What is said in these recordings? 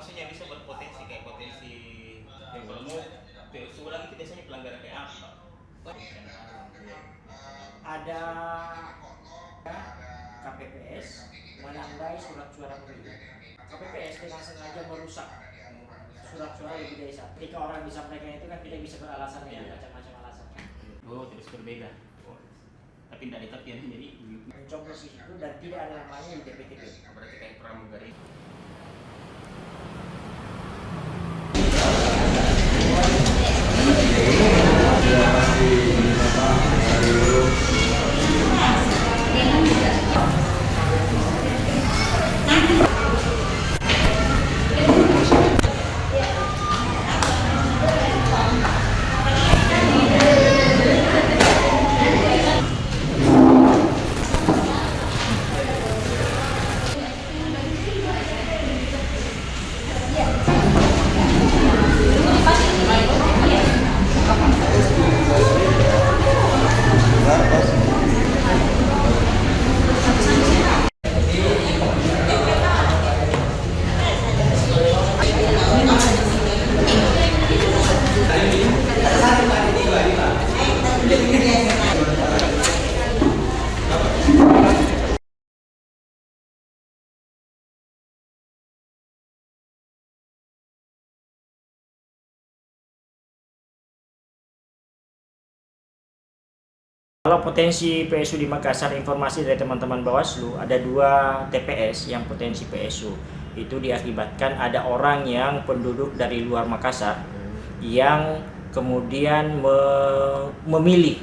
maksudnya bisa berpotensi kayak potensi yang kalau mau PSU lagi itu biasanya pelanggaran kayak apa? Ada KPPS menandai surat suara pemilih. KPPS dengan sengaja merusak surat suara lebih dari satu. Ketika orang disampaikan itu kan tidak bisa beralasan ya, macam-macam alasan. Oh, terus berbeda. Oh, tapi tidak ditertian jadi Mencoblos di situ dan tidak ada namanya di DPTB. berarti kayak pramugari. Kalau potensi PSU di Makassar, informasi dari teman-teman Bawaslu, ada 2 TPS yang potensi PSU. Itu diakibatkan ada orang yang penduduk dari luar Makassar yang kemudian memilih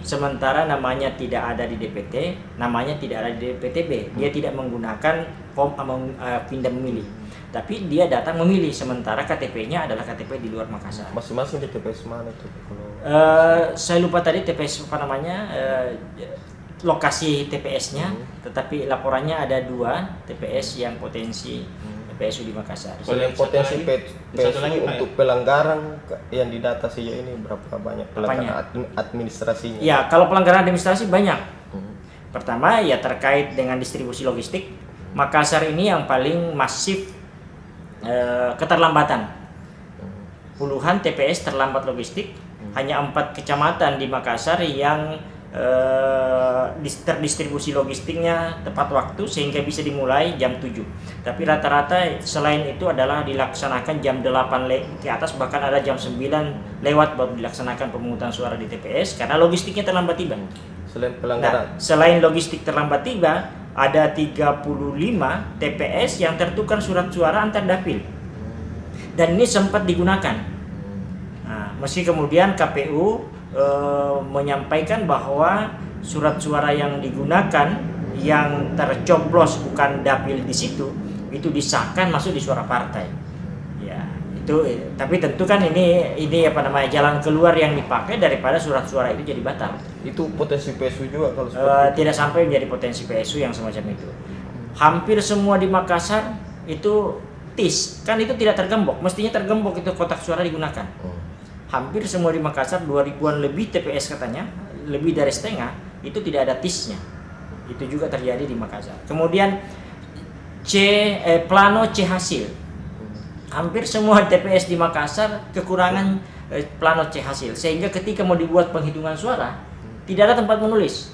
sementara namanya tidak ada di DPT, namanya tidak ada di DPTB. Dia tidak menggunakan form pindah memilih. Tapi dia datang memilih sementara KTP-nya adalah KTP di luar Makassar. Masing-masing di TPS mana itu? Saya lupa tadi TPS apa namanya, lokasi TPS-nya, tetapi laporannya ada 2 TPS yang potensi PSU di Makassar. Kalau yang potensi PSU untuk pelanggaran yang didata sejauh ini berapa banyak pelanggaran administrasinya? Ya, kalau pelanggaran administrasi banyak. Pertama ya terkait dengan distribusi logistik. Makassar ini yang paling masif keterlambatan. Puluhan TPS terlambat logistik. Hanya 4 kecamatan di Makassar yang terdistribusi logistiknya tepat waktu sehingga bisa dimulai jam 7. Tapi rata-rata selain itu adalah dilaksanakan jam 8 ke atas, bahkan ada jam 9 lewat baru dilaksanakan pemungutan suara di TPS karena logistiknya terlambat tiba. Selain pelanggaran. Nah, selain logistik terlambat tiba, ada 35 TPS yang tertukar surat suara antar dapil. Dan ini sempat digunakan. Nah, meski kemudian KPU menyampaikan bahwa surat suara yang digunakan yang tercoblos bukan dapil di situ itu disahkan masuk di suara partai. Ya, itu tapi tentu kan ini apa namanya jalan keluar yang dipakai daripada surat suara itu jadi batal. Itu potensi PSU juga kalau seperti Tidak sampai menjadi potensi PSU yang semacam itu. Hampir semua di Makassar itu TIS, kan itu tidak tergembok, mestinya tergembok itu kotak suara digunakan. Hampir semua di Makassar 2000-an lebih TPS katanya, lebih dari setengah itu tidak ada TIS-nya. Itu juga terjadi di Makassar. Kemudian plano C hasil. Hampir semua TPS di Makassar kekurangan plano C hasil, sehingga ketika mau dibuat penghitungan suara tidak ada tempat menulis.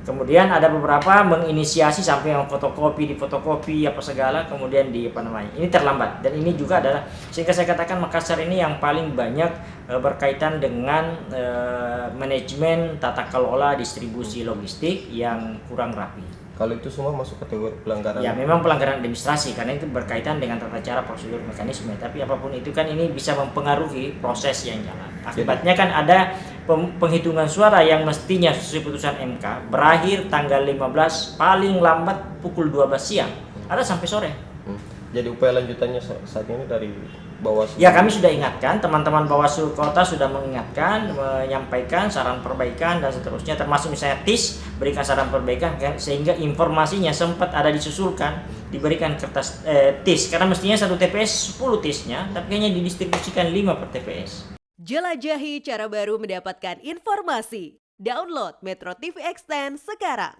Kemudian ada beberapa menginisiasi sampai yang fotokopi, difotokopi apa segala, kemudian ini terlambat. Dan ini juga adalah sehingga saya katakan Makassar ini yang paling banyak berkaitan dengan manajemen tata kelola distribusi logistik yang kurang rapi. kalau itu semua masuk kategori pelanggaran. Ya memang pelanggaran administrasi karena itu berkaitan dengan tata cara, prosedur, mekanisme. Tapi apapun itu kan ini bisa mempengaruhi proses yang jalan. Akibatnya kan ada penghitungan suara yang mestinya sesuai putusan MK berakhir tanggal 15 paling lambat pukul 12 siang. Ada sampai sore. Jadi upaya lanjutannya saat ini dari Bawaslu. Ya kami sudah ingatkan, teman-teman Bawaslu Kota sudah mengingatkan, menyampaikan saran perbaikan dan seterusnya, termasuk misalnya TIS berikan saran perbaikan sehingga informasinya sempat ada disusulkan diberikan kertas TIS karena mestinya satu TPS 10 TIS-nya tapi hanya didistribusikan 5 per TPS. Jelajahi cara baru mendapatkan informasi. Download Metro TV Extend sekarang.